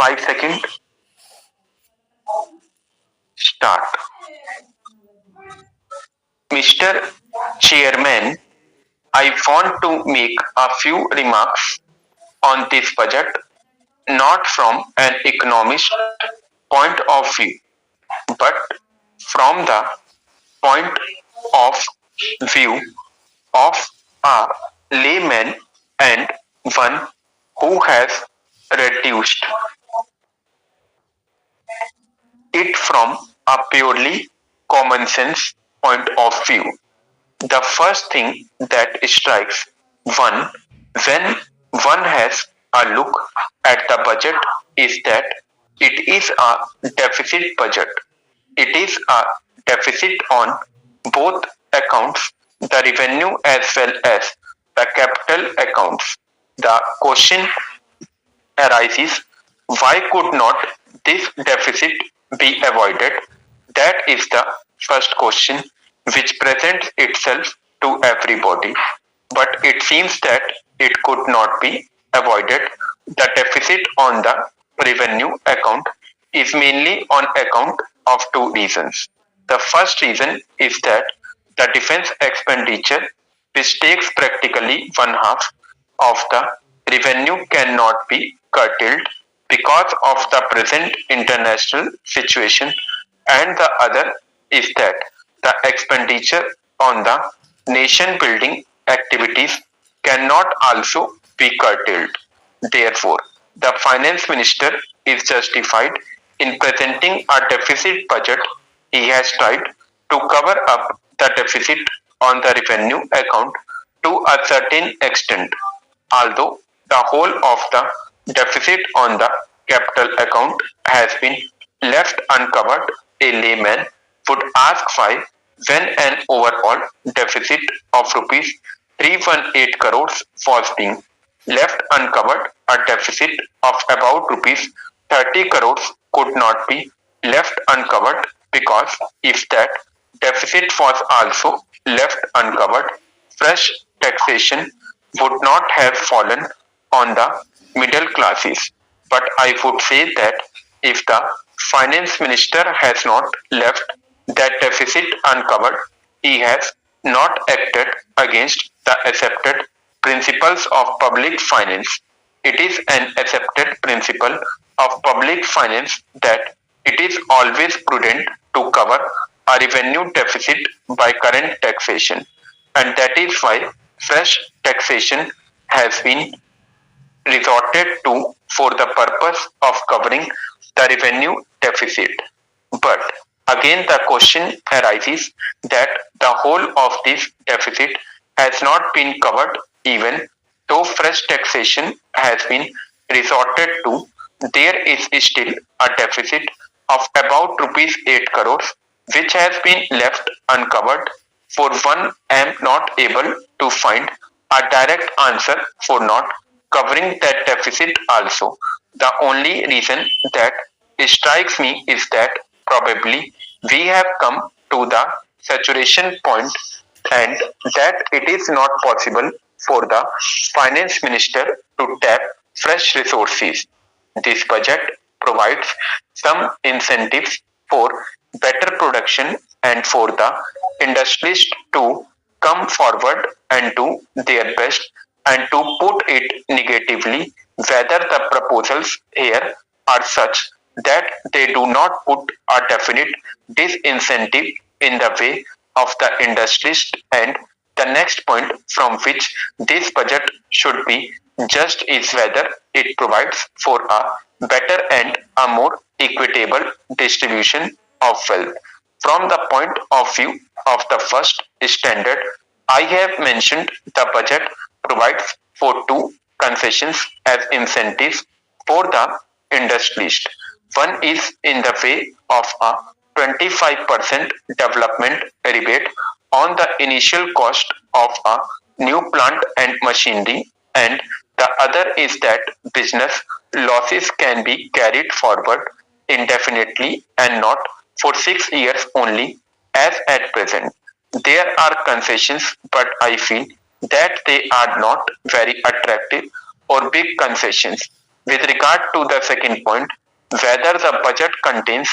5 seconds. Start. Mr. Chairman, I want to make a few remarks on this budget, not from an economist point of view, but from the point of view of a layman and one who has reduced it from a purely common sense point of view. The first thing that strikes one when one has a look at the budget is that it is a deficit budget. It is a deficit on both accounts, the revenue as well as the capital accounts. The question arises, why could not this deficit be avoided? That is the first question which presents itself to everybody. But it seems that it could not be avoided. The deficit on the revenue account is mainly on account of two reasons. The first reason is that the defense expenditure, which takes practically one half of the revenue, cannot be curtailed because of the present international situation, and the other is that the expenditure on the nation building activities cannot also be curtailed. Therefore, the finance minister is justified in presenting a deficit budget. He has tried to cover up the deficit on the revenue account to a certain extent, although the whole of the deficit on the capital account has been left uncovered. A layman would ask why, when an overall deficit of rupees 318 crores was being left uncovered, a deficit of about rupees 30 crores could not be left uncovered, because if that deficit was also left uncovered, fresh taxation would not have fallen on the middle classes. But I would say that if the finance minister has not left that deficit uncovered, he has not acted against the accepted principles of public finance. It is an accepted principle of public finance that it is always prudent to cover a revenue deficit by current taxation, and that is why fresh taxation has been resorted to for the purpose of covering the revenue deficit. But again, the question arises that the whole of this deficit has not been covered, even though fresh taxation has been resorted to. There is still a deficit of about rupees 8 crores which has been left uncovered. For one, I am not able to find a direct answer for not covering that deficit also. The only reason that strikes me is that probably we have come to the saturation point, and that it is not possible for the finance minister to tap fresh resources. This budget provides some incentives for better production and for the industries to come forward and do their best, and to put it negatively, whether the proposals here are such that they do not put a definite disincentive in the way of the industries. And the next point from which this budget should be judged is whether it provides for a better and a more equitable distribution of wealth. From the point of view of the first standard, I have mentioned the budget provides for two concessions as incentives for the industrialist. One is in the way of a 25% development rebate on the initial cost of a new plant and machinery, and the other is that business losses can be carried forward indefinitely and not for 6 years only, as at present. There are concessions, but I feel that they are not very attractive or big concessions. With regard to the second point, whether the budget contains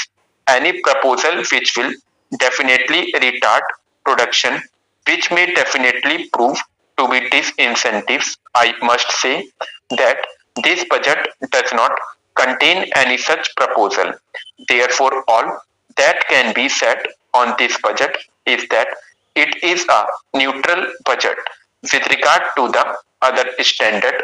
any proposal which will definitely retard production, which may definitely prove to be disincentives, I must say that this budget does not contain any such proposal. Therefore, all that can be said on this budget is that it is a neutral budget. With regard to the other standard,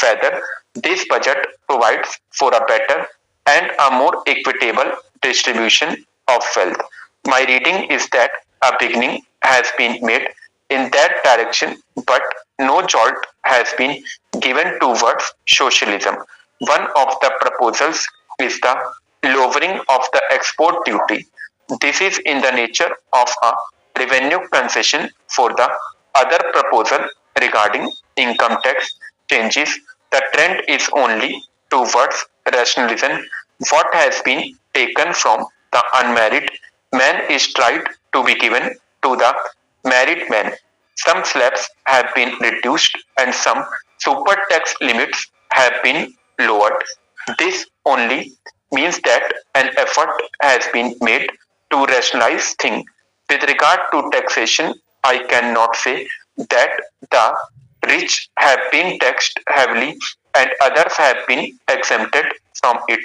whether this budget provides for a better and a more equitable distribution of wealth. My reading is that a beginning has been made in that direction, but no jolt has been given towards socialism. One of the proposals is the lowering of the export duty. This is in the nature of a revenue concession for the other proposal regarding income tax changes. The trend is only towards rationalism. What has been taken from the unmarried man is tried to be given to the married man. Some slabs have been reduced and some super tax limits have been lowered. This only means that an effort has been made to rationalize things. With regard to taxation, I cannot say that the rich have been taxed heavily and others have been exempted from it.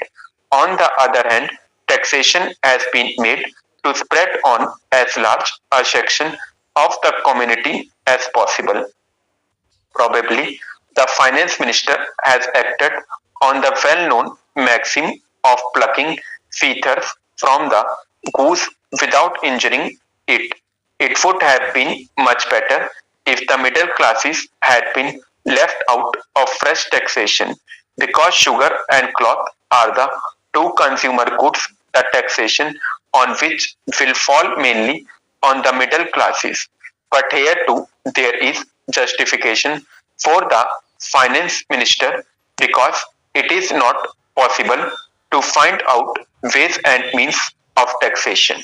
On the other hand, taxation has been made to spread on as large a section of the community as possible. Probably the finance minister has acted on the well known maxim of plucking feathers from the goose without injuring it. It would have been much better if the middle classes had been left out of fresh taxation because sugar and cloth are the two consumer goods, the taxation on which will fall mainly on the middle classes. But here too there is justification for the finance minister because it is not possible to find out ways and means of taxation.